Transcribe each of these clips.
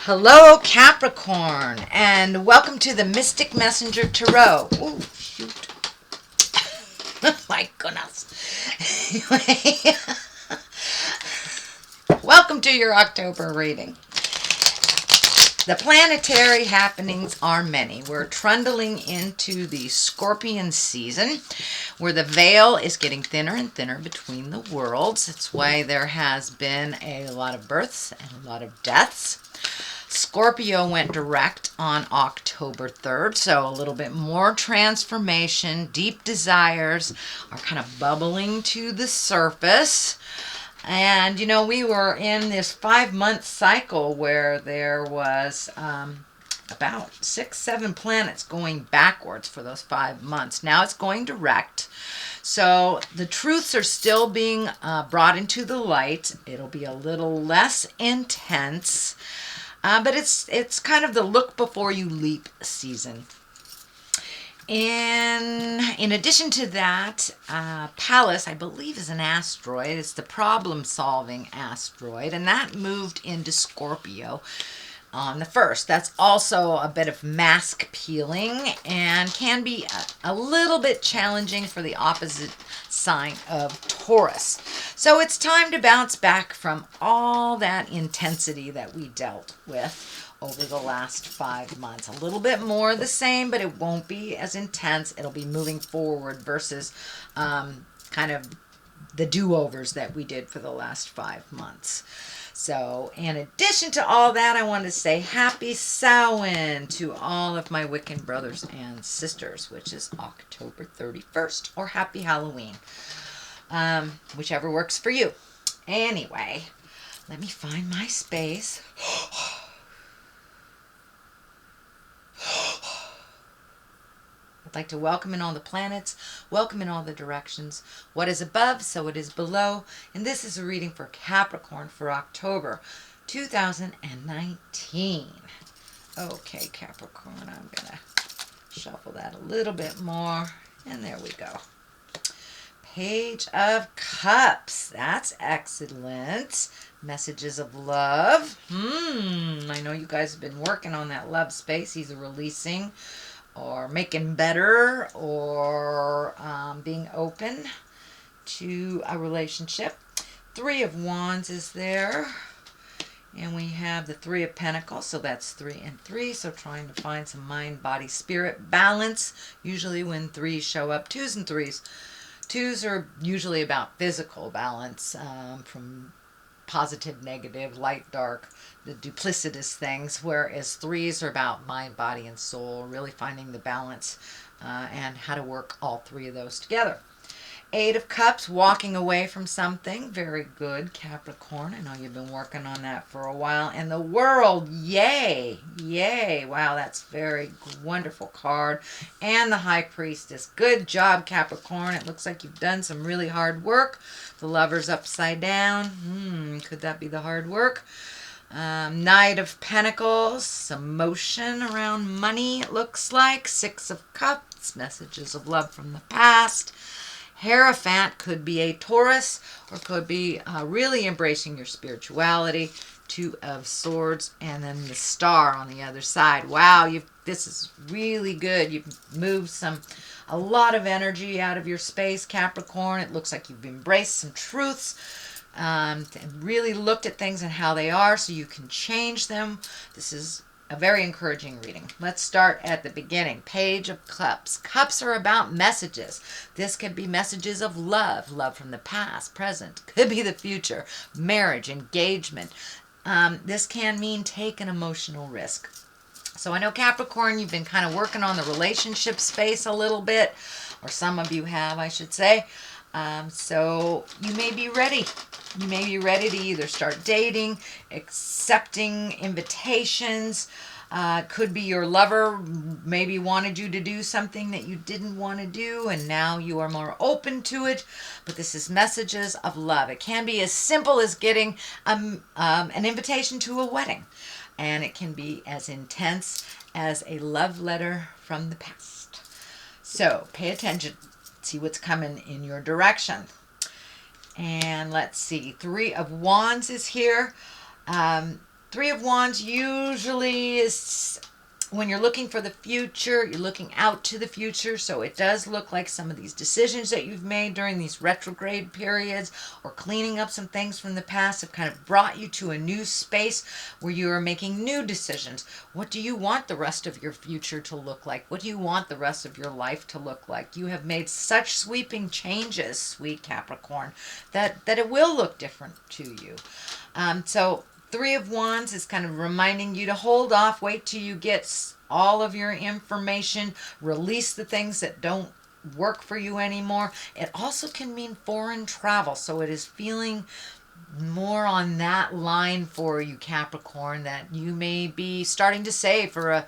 Hello, Capricorn, and welcome to the Mystic Messenger Tarot. Oh, shoot. My goodness. Anyway, welcome to your October reading. The planetary happenings are many. We're trundling into the Scorpion season, where the veil is getting thinner and thinner between the worlds. That's why there has been a lot of births and a lot of deaths. Scorpio went direct on October 3rd, so a little bit more transformation. Deep desires are kind of bubbling to the surface. And, you know, we were in this 5-month cycle where there was about 6-7 planets going backwards for those 5 months. Now it's going direct. So the truths are still being brought into the light. It'll be a little less intense. But it's kind of the look before you leap season. In addition to that, Pallas, I believe, is an asteroid. It's the problem-solving asteroid, and that moved into Scorpio on the 1st. That's also a bit of mask peeling and can be a little bit challenging for the opposite sign of Taurus. So it's time to bounce back from all that intensity that we dealt with over the last 5 months. A little bit more the same, but it won't be as intense. It'll be moving forward versus kind of the do-overs that we did for the last 5 months. So, in addition to all that, I want to say happy Samhain to all of my Wiccan brothers and sisters, which is October 31st, or happy Halloween, whichever works for you. Anyway, let me find my space. I'd like to welcome in all the planets, welcome in all the directions. What is above, so it is below. And this is a reading for Capricorn for October 2019. Okay, Capricorn, I'm going to shuffle that a little bit more. And there we go. Page of Cups. That's excellent. Messages of love. I know you guys have been working on that love space, either releasing or making better, or being open to a relationship. 3 of Wands is there. And we have the 3 of Pentacles, so that's 3 and 3. So trying to find some mind, body, spirit balance. Usually when 3s show up, 2s and 3s. 2s are usually about physical balance, from positive, negative, light, dark, the duplicitous things, whereas 3s are about mind, body, and soul, really finding the balance and how to work all 3 of those together. 8 of Cups, walking away from something. Very good, Capricorn. I know you've been working on that for a while. And the World, yay, yay. Wow, that's very wonderful card. And the High Priestess. Good job, Capricorn. It looks like you've done some really hard work. The Lover's upside down. Could that be the hard work? Knight of Pentacles, some motion around money, it looks like. 6 of Cups, messages of love from the past. Hierophant could be a Taurus, or could be really embracing your spirituality. 2 of Swords, and then the Star on the other side. Wow, this is really good. You've moved a lot of energy out of your space, Capricorn. It looks like you've embraced some truths, and really looked at things and how they are so you can change them. This is a very encouraging reading. Let's start at the beginning. Page of Cups. Cups are about messages. This could be messages of love, love from the past, present, could be the future, marriage, engagement. This can mean take an emotional risk. So I know, Capricorn, you've been kind of working on the relationship space a little bit, or some of you have, I should say. So you may be ready. You may be ready to either start dating, accepting invitations. Could be your lover maybe wanted you to do something that you didn't want to do, and now you are more open to it. But this is messages of love. It can be as simple as getting an invitation to a wedding. And it can be as intense as a love letter from the past. So pay attention. See what's coming in your direction. And let's see. 3 of Wands is here. Three of Wands usually is when you're looking for the future, you're looking out to the future. So it does look like some of these decisions that you've made during these retrograde periods or cleaning up some things from the past have kind of brought you to a new space where you are making new decisions. What do you want the rest of your future to look like? What do you want the rest of your life to look like? You have made such sweeping changes, sweet Capricorn, that it will look different to you. So Three of Wands is kind of reminding you to hold off, wait till you get all of your information, release the things that don't work for you anymore. It also can mean foreign travel, so it is feeling more on that line for you, Capricorn, that you may be starting to save for a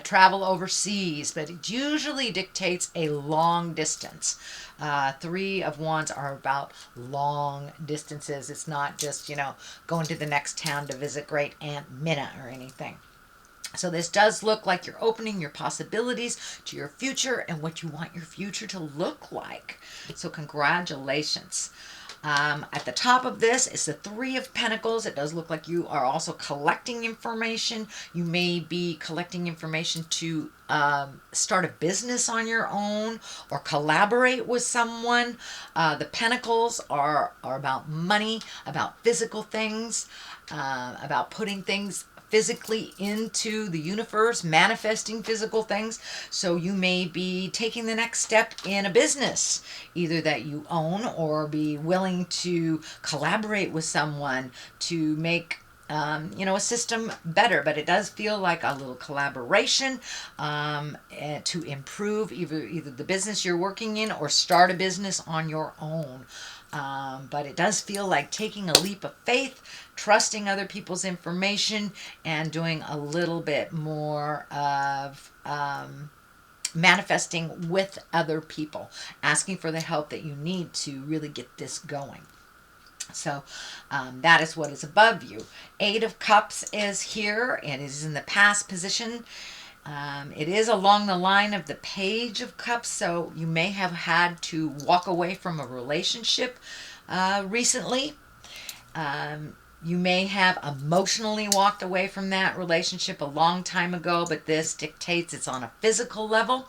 travel overseas, but it usually dictates a long distance. Three of Wands are about long distances. It's not just, going to the next town to visit Great Aunt Minna or anything. So this does look like you're opening your possibilities to your future and what you want your future to look like. So congratulations. At the top of this is the Three of Pentacles. It does look like you are also collecting information. You may be collecting information to start a business on your own or collaborate with someone. The Pentacles are about money, about physical things, about putting things physically into the universe, manifesting physical things. So you may be taking the next step in a business, either that you own or be willing to collaborate with someone to make a system better. But it does feel like a little collaboration to improve either the business you're working in or start a business on your own. But it does feel like taking a leap of faith, trusting other people's information, and doing a little bit more of manifesting with other people, asking for the help that you need to really get this going. So that is what is above you. Eight of Cups is here and is in the past position. It is along the line of the Page of Cups, so you may have had to walk away from a relationship recently. You may have emotionally walked away from that relationship a long time ago, but this dictates it's on a physical level.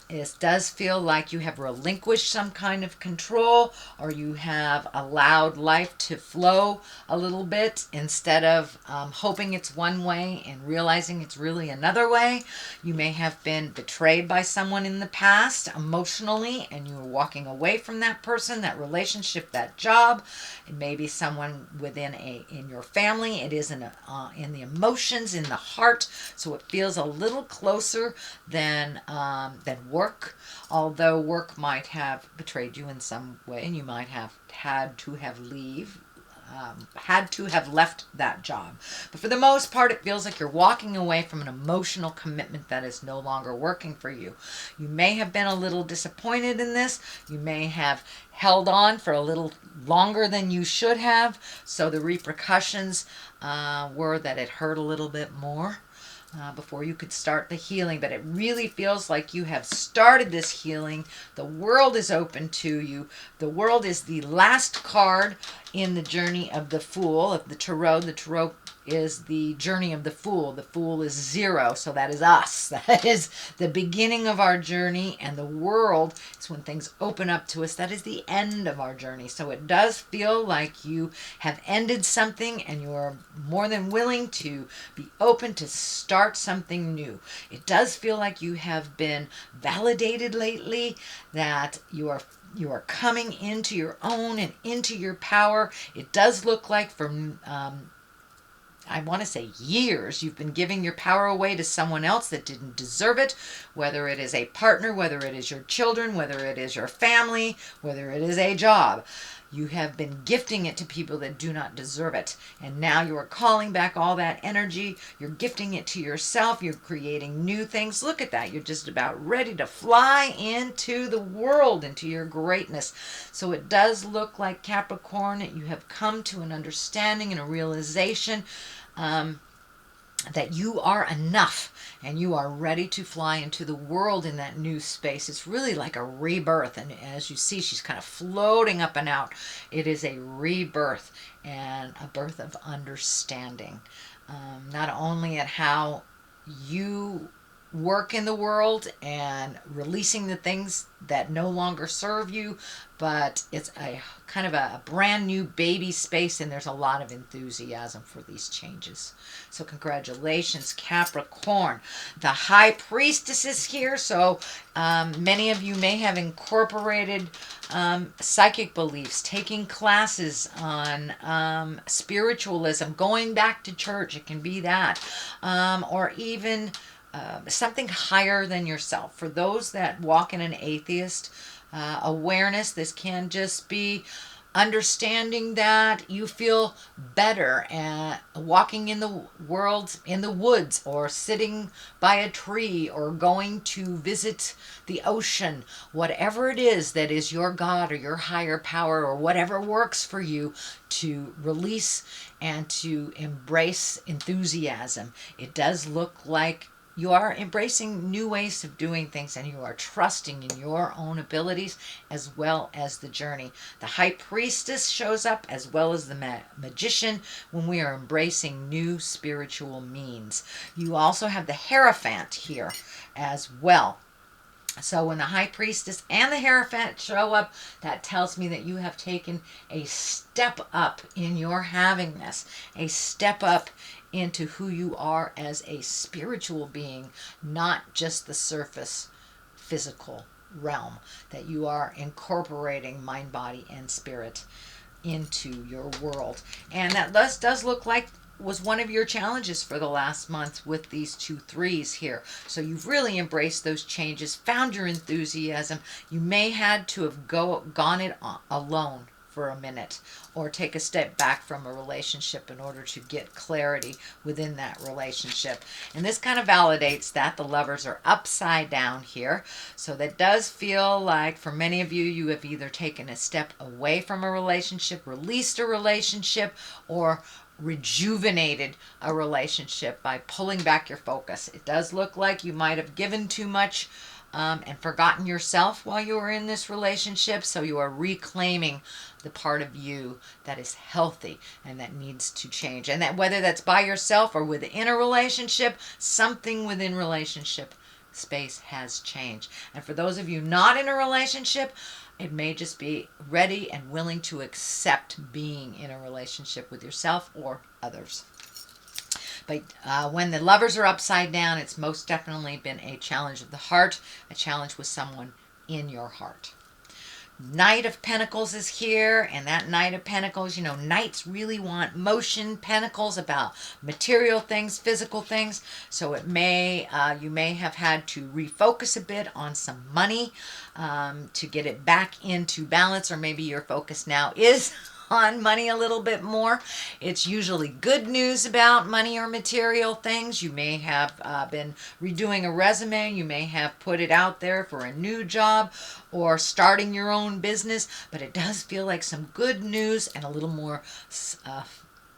It does feel like you have relinquished some kind of control, or you have allowed life to flow a little bit instead of hoping it's one way and realizing it's really another way. You may have been betrayed by someone in the past emotionally, and you were walking away from that person, that relationship, that job. It may be someone in your family. It is in the emotions, in the heart, so it feels a little closer than work, although work might have betrayed you in some way, and you might have had to have left that job. But for the most part, it feels like you're walking away from an emotional commitment that is no longer working for you. You may have been a little disappointed in this. You may have held on for a little longer than you should have, so the repercussions were that it hurt a little bit more before you could start the healing. But it really feels like you have started this healing. The world is open to you. The world is the last card in the journey of the Fool of the Tarot. The Tarot is the journey of the Fool. The Fool is 0, so that is us. That is the beginning of our journey, and the world is when things open up to us. That is the end of our journey. So it does feel like you have ended something, and you are more than willing to be open to start something new. It does feel like you have been validated lately, that you are coming into your own and into your power. It does look like from I want to say years, you've been giving your power away to someone else that didn't deserve it, whether it is a partner, whether it is your children, whether it is your family, whether it is a job. You have been gifting it to people that do not deserve it. And now you are calling back all that energy. You're gifting it to yourself. You're creating new things. Look at that. You're just about ready to fly into the world, into your greatness. So it does look like, Capricorn, that you have come to an understanding and a realization that you are enough and you are ready to fly into the world in that new space. It's really like a rebirth, and as you see, she's kind of floating up and out. It is a rebirth, and a birth of understanding. Not only at how you work in the world and releasing the things that no longer serve you, but it's a kind of a brand new baby space, and there's a lot of enthusiasm for these changes. So congratulations, Capricorn. The High Priestess is here, so many of you may have incorporated psychic beliefs, taking classes on spiritualism, going back to church. It can be that, or even something higher than yourself. For those that walk in an atheist awareness, this can just be understanding that you feel better walking in the world, in the woods, or sitting by a tree, or going to visit the ocean. Whatever it is that is your God or your higher power, or whatever works for you, to release and to embrace enthusiasm. It does look like you are embracing new ways of doing things, and you are trusting in your own abilities as well as the journey. The High Priestess shows up as well as the Magician when we are embracing new spiritual means. You also have the Hierophant here as well. So when the High Priestess and the Hierophant show up, that tells me that you have taken a step up in your havingness, a step up into who you are as a spiritual being, not just the surface physical realm, that you are incorporating mind, body, and spirit into your world. And that does look like was one of your challenges for the last month with these 2 3s here. So you've really embraced those changes, found your enthusiasm. You may had to have gone it alone for a minute, or take a step back from a relationship in order to get clarity within that relationship. And this kind of validates that the Lovers are upside down here. So that does feel like for many of you, you have either taken a step away from a relationship, released a relationship, or rejuvenated a relationship by pulling back your focus. It does look like you might have given too much and forgotten yourself while you were in this relationship. So you are reclaiming the part of you that is healthy and that needs to change. And that whether that's by yourself or within a relationship, something within relationship space has changed. And for those of you not in a relationship, it may just be ready and willing to accept being in a relationship with yourself or others. But when the Lovers are upside down, it's most definitely been a challenge of the heart, a challenge with someone in your heart. Knight of Pentacles is here, and that Knight of Pentacles, you know, Knights really want motion. Pentacles about material things, physical things. So it may, you may have had to refocus a bit on some money to get it back into balance, or maybe your focus now is on money a little bit more. It's usually good news about money or material things. You may have been redoing a resume. You may have put it out there for a new job or starting your own business, but it does feel like some good news and a little more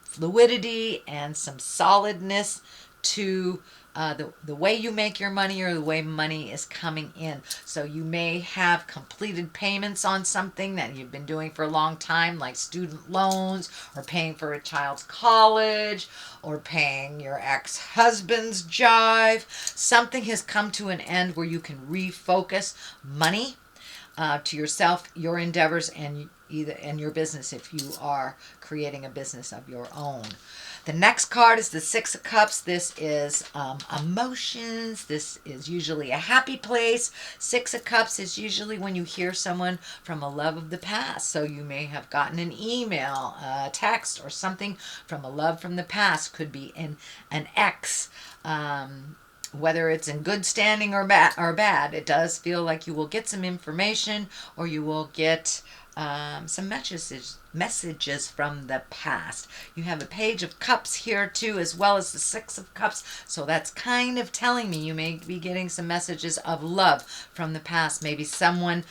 fluidity and some solidness to the way you make your money, or the way money is coming in. So you may have completed payments on something that you've been doing for a long time, like student loans, or paying for a child's college, or paying your ex-husband's jive. Something has come to an end where you can refocus money to yourself, your endeavors, and your business if you are creating a business of your own. The next card is the Six of Cups. This is emotions. This is usually a happy place. Six of Cups is usually when you hear someone from a love of the past. So you may have gotten an email, a text, or something from a love from the past. Could be an ex. Whether it's in good standing or bad, it does feel like you will get some information, or you will get some messages from the past. You have a Page of Cups here too, as well as the Six of Cups. So that's kind of telling me you may be getting some messages of love from the past. Maybe someone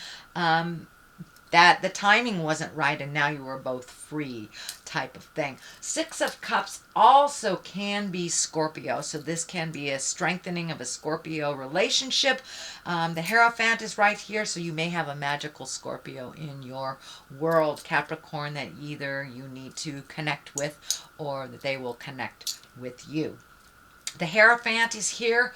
that the timing wasn't right and now you were both free type of thing. Six of Cups also can be Scorpio, so this can be a strengthening of a Scorpio relationship. The Hierophant is right here, so you may have a magical Scorpio in your world, Capricorn, that either you need to connect with or that they will connect with you. The Hierophant is here.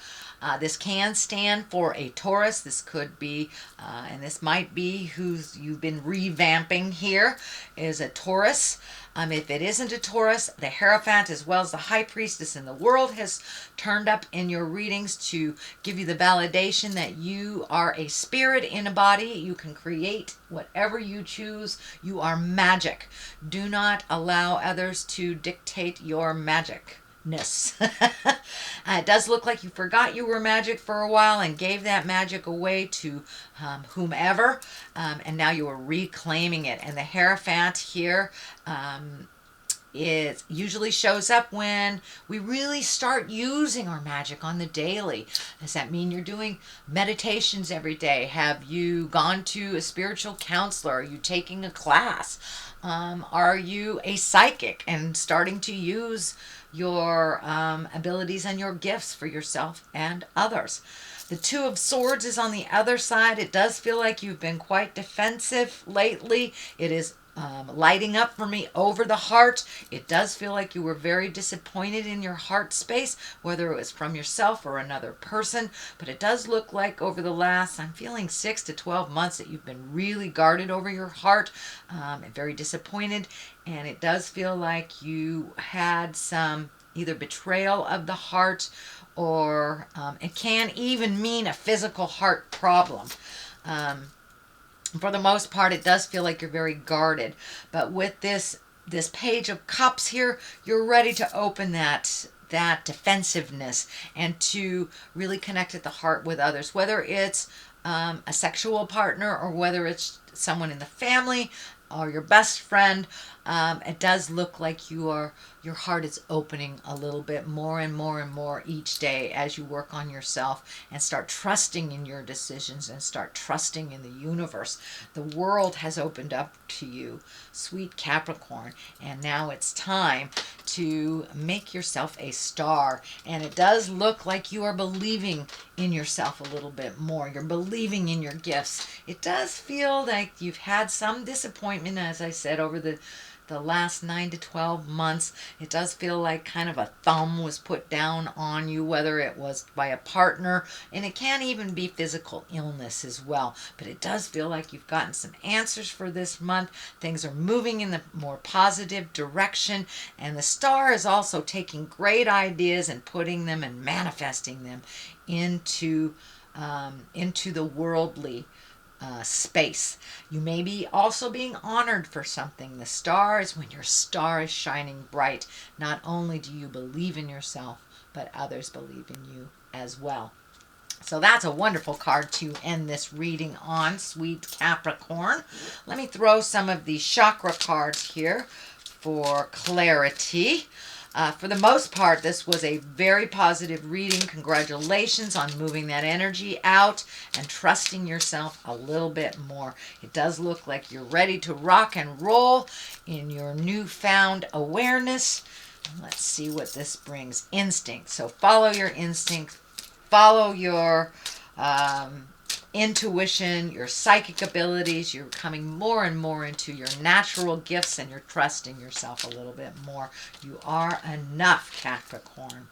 This can stand for a Taurus. This could be, and this might be who's you've been revamping here, is a Taurus. If it isn't a Taurus, the Hierophant as well as the High Priestess in the world has turned up in your readings to give you the validation that you are a spirit in a body. You can create whatever you choose. You are magic. Do not allow others to dictate your magic. It does look like you forgot you were magic for a while and gave that magic away to whomever, and now you are reclaiming it. And the Hierophant here it usually shows up when we really start using our magic on the daily. Does that mean you're doing meditations every day? Have you gone to a spiritual counselor? Are you taking a class? Are you a psychic and starting to use your abilities and your gifts for yourself and others? The Two of Swords is on the other side. It does feel like you've been quite defensive lately. It is lighting up for me over the heart. It does feel like you were very disappointed in your heart space, whether it was from yourself or another person. But it does look like over the last, I'm feeling 6 to 12 months, that you've been really guarded over your heart and very disappointed. And it does feel like you had some either betrayal of the heart, or it can even mean a physical heart problem. For the most part, it does feel like you're very guarded. But with this Page of Cups here, you're ready to open that defensiveness and to really connect at the heart with others, whether it's a sexual partner or whether it's someone in the family or your best friend. It does look like your heart is opening a little bit more and more and more each day as you work on yourself and start trusting in your decisions and start trusting in the universe. The world has opened up to you, sweet Capricorn, and now it's time to make yourself a star. And it does look like you are believing in yourself a little bit more. You're believing in your gifts. It does feel like you've had some disappointment, as I said, over the last 9 to 12 months. It does feel like kind of a thumb was put down on you, whether it was by a partner, and it can even be physical illness as well. But it does feel like you've gotten some answers for this month. Things are moving in the more positive direction, and the star is also taking great ideas and putting them and manifesting them into the worldly space. You may be also being honored for something. The star is when your star is shining bright. Not only do you believe in yourself, but others believe in you as well. So that's a wonderful card to end this reading on, sweet Capricorn. Let me throw some of the chakra cards here for clarity. For the most part, this was a very positive reading. Congratulations on moving that energy out and trusting yourself a little bit more. It does look like you're ready to rock and roll in your newfound awareness. Let's see what this brings. Instinct. So follow your instinct. Follow your intuition, your psychic abilities. You're coming more and more into your natural gifts, and you're trusting yourself a little bit more. You are enough, Capricorn.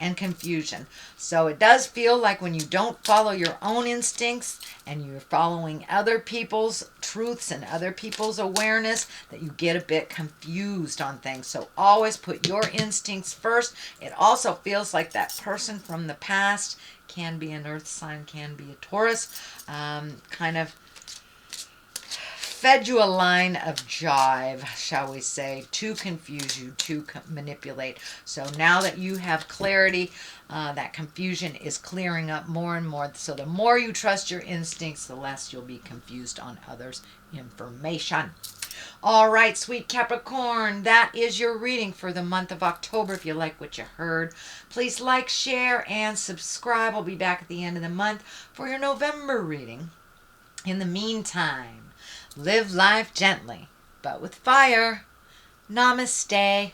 And confusion. So it does feel like when you don't follow your own instincts and you're following other people's truths and other people's awareness, that you get a bit confused on things. So always put your instincts first. It also feels like that person from the past, can be an earth sign, can be a Taurus, kind of fed you a line of jive, shall we say, to confuse you, to manipulate. So now that you have clarity, that confusion is clearing up more and more. So the more you trust your instincts, the less you'll be confused on others' information. All right, sweet Capricorn, that is your reading for the month of October. If you like what you heard, please like, share, and subscribe. I'll be back at the end of the month for your November reading. In the meantime, live life gently, but with fire. Namaste.